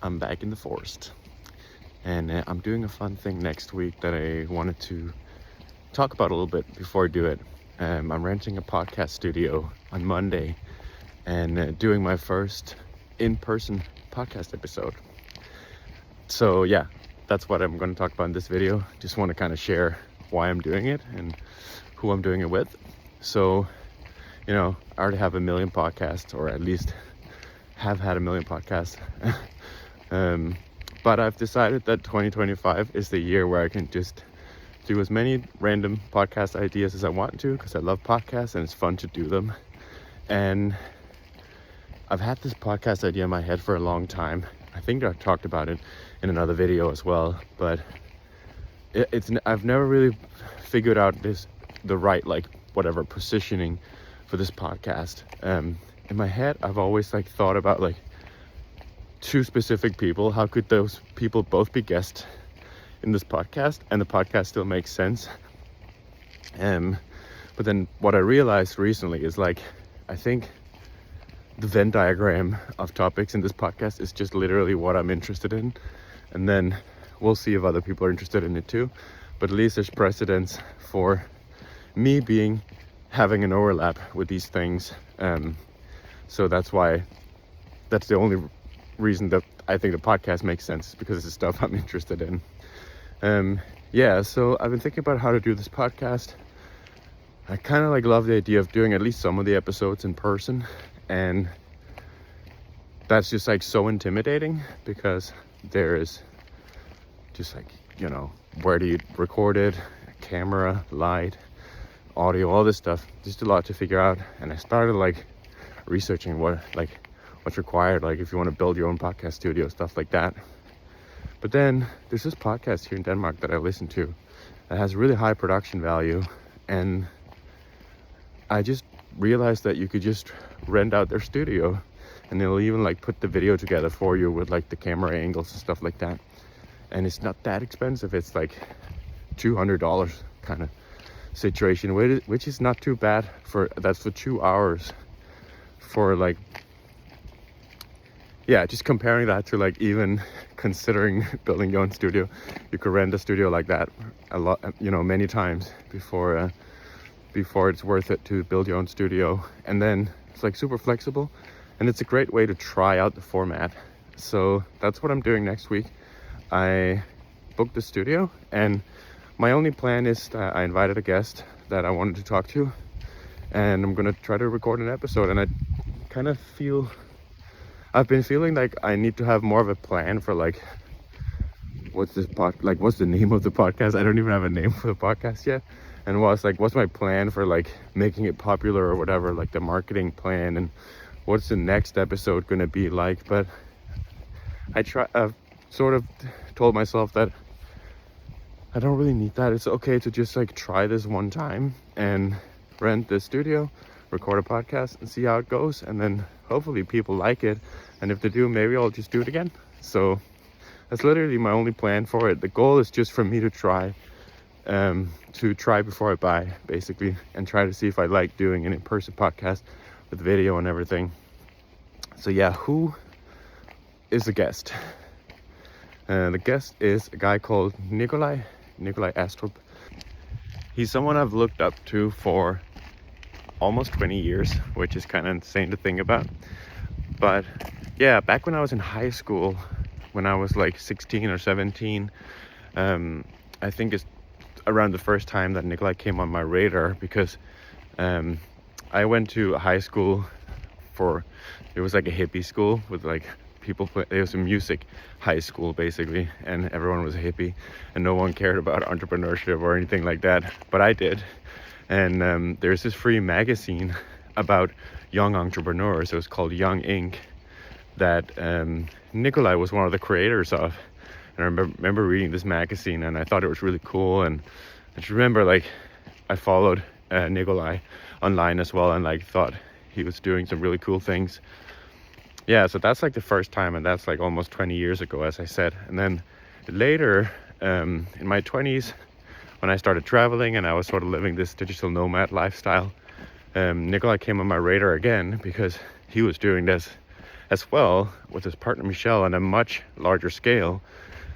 I'm back in the forest, and I'm doing a fun thing next week that I wanted to talk about a little bit before I do it. I'm renting a podcast studio on Monday and doing my first in-person podcast episode. So yeah, that's what I'm going to talk about in this video. Just want to kind of share why I'm doing it and who I'm doing it with. So, I already have a million podcasts, or at least have had a million podcasts. But I've decided that 2025 is the year where I can just do as many random podcast ideas as I want to, because I love podcasts and it's fun to do them. And I've had this podcast idea in my head for a long time. I think I talked about it in another video as well, but I've never really figured out the right positioning for this podcast. In my head, I've always thought about two specific people. How could those people both be guests in this podcast and the podcast still makes sense? But then what I realized recently is I think the Venn diagram of topics in this podcast is just literally what I'm interested in, and then we'll see if other people are interested in it too. But at least there's precedence for me having an overlap with these things. So that's the only reason that I think the podcast makes sense, is because it's the stuff I'm interested in. So I've been thinking about how to do this podcast. I kind of love the idea of doing at least some of the episodes in person, and that's just so intimidating, because there is just where do you record it, camera, light, audio, all this stuff. Just a lot to figure out. And I started researching what's required, if you want to build your own podcast studio, stuff like that. But then there's this podcast here in Denmark that I listen to that has really high production value, and I just realized that you could just rent out their studio, and they'll even put the video together for you with the camera angles and stuff like that. And it's not that expensive. It's $200 kind of situation, which is not too bad for 2 hours for just comparing that to even considering building your own studio. You could rent a studio like that a lot, many times before it's worth it to build your own studio. And then it's super flexible, and it's a great way to try out the format. So that's what I'm doing next week. I booked the studio, and my only plan is that I invited a guest that I wanted to talk to, and I'm gonna try to record an episode. And I kind of I've been feeling I need to have more of a plan for what's the name of the podcast. I don't even have a name for the podcast yet. And what's my plan for making it popular or whatever, the marketing plan, and what's the next episode gonna be like. But I've sort of told myself that I don't really need that. It's okay to just try this one time and rent the studio, record a podcast, and see how it goes. And then hopefully people like it, and if they do, maybe I'll just do it again. So that's literally my only plan for it. The goal is just for me to try before I buy, basically, and try to see if I like doing an in-person podcast with video and everything. So yeah, who is the guest? The guest is a guy called Nikolaj Astrup. He's someone I've looked up to for almost 20 years, which is kind of insane to think about. But yeah, back when I was in high school, when I was 16 or 17, I think it's around the first time that Nikolaj came on my radar, because I went to a high school it was a hippie school with people play. It was a music high school basically, and everyone was a hippie, and no one cared about entrepreneurship or anything like that, but I did. And there's this free magazine about young entrepreneurs. It was called Young Inc. that Nikolaj was one of the creators of. And I remember reading this magazine, and I thought it was really cool. And I just remember I followed Nikolaj online as well, and thought he was doing some really cool things. Yeah, so that's the first time, and that's almost 20 years ago, as I said. And then later, in my 20s, when I started traveling and I was sort of living this digital nomad lifestyle, Nikolaj came on my radar again, because he was doing this as well with his partner Michelle on a much larger scale.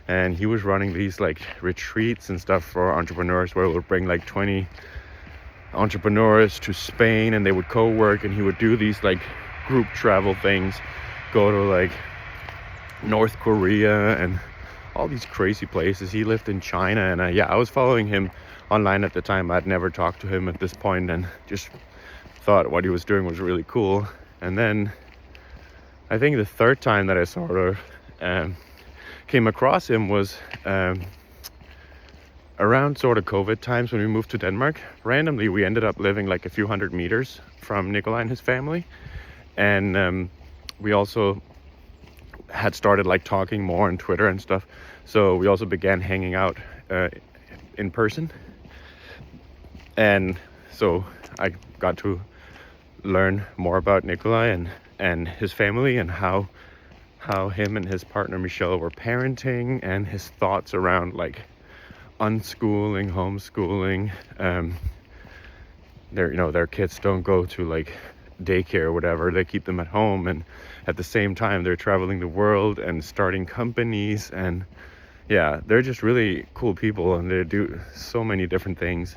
And he was running these like retreats and stuff for entrepreneurs where it would bring like 20 entrepreneurs to Spain and they would co-work, and he would do these like group travel things, go to like North Korea and all these crazy places. He lived in China, and I was following him online at the time. I'd never talked to him at this point and just thought what he was doing was really cool. And then I think the third time that I sort of came across him was around sort of COVID times when we moved to Denmark. Randomly, we ended up living like a few hundred meters from Nikolai and his family. And we also had started like talking more on Twitter and stuff. So we also began hanging out in person. And so I got to learn more about Nikolai and his family, and how him and his partner Michelle were parenting, and his thoughts around like unschooling, homeschooling. Their kids don't go to like daycare or whatever. They keep them at home, and at the same time they're traveling the world and starting companies. And yeah, they're just really cool people, and they do so many different things.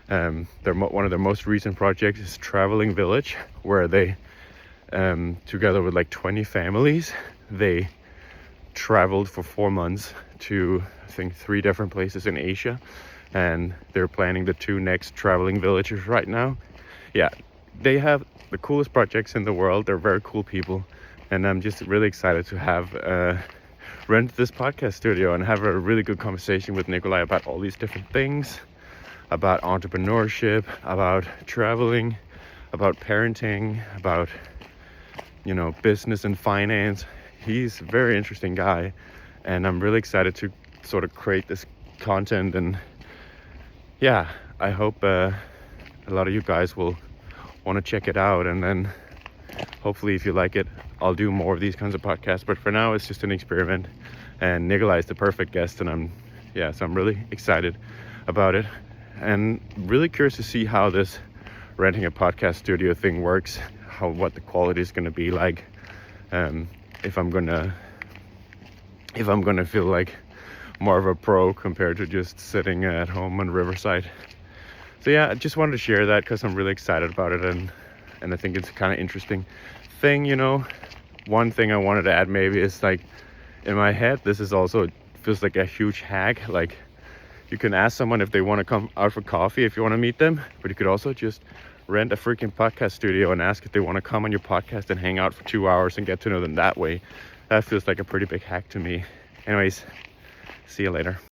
One of their most recent projects is Traveling Village, where they together with like 20 families, they traveled for 4 months to I think 3 different places in Asia, and they're planning the 2 next traveling villages right now. Yeah, they have the coolest projects in the world. They're very cool people, and I'm just really excited to have rent this podcast studio and have a really good conversation with Nikolai about all these different things, about entrepreneurship, about traveling, about parenting, about business and finance. He's a very interesting guy, and I'm really excited to sort of create this content. And yeah, I hope a lot of you guys will want to check it out, and then hopefully if you like it, I'll do more of these kinds of podcasts. But for now, it's just an experiment, and Nikolai is the perfect guest, and I'm really excited about it, and really curious to see how this renting a podcast studio thing works, what the quality is going to be like, if I'm gonna feel like more of a pro compared to just sitting at home on Riverside. So yeah, I just wanted to share that because I'm really excited about it, and I think it's a kind of interesting thing. One thing I wanted to add maybe is like, in my head, this is also feels like a huge hack. Like, you can ask someone if they want to come out for coffee if you want to meet them, but you could also just rent a freaking podcast studio and ask if they want to come on your podcast and hang out for 2 hours and get to know them that way. That feels like a pretty big hack to me. Anyways, see you later.